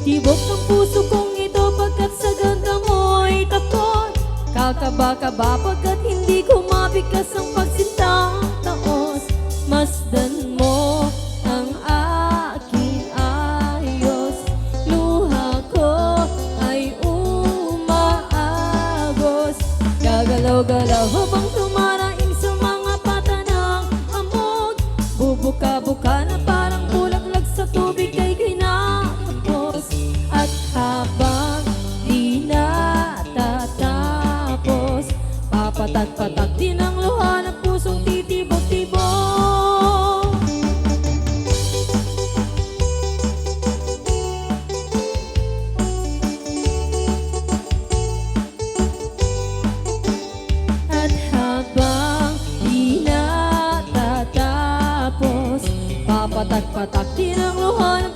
Titibok ng puso kong ito pagkat sa ganda mo'y takot. Kakaba-kaba pagkat hindi ko mabigkas ang pagsintang taos. Masdan mo ang aking ayos, luha ko ay umaagos. Gagalaw-galaw habang tumaraing sa mga pata ng amog. Bubuka-buka na parang bulaklag sa tubig kay kinakapos. At habang di natatapos, papatak-patak din ang luha ng pusong titibok-tibok. At habang di natatapos, papatak-patak din ang luha ng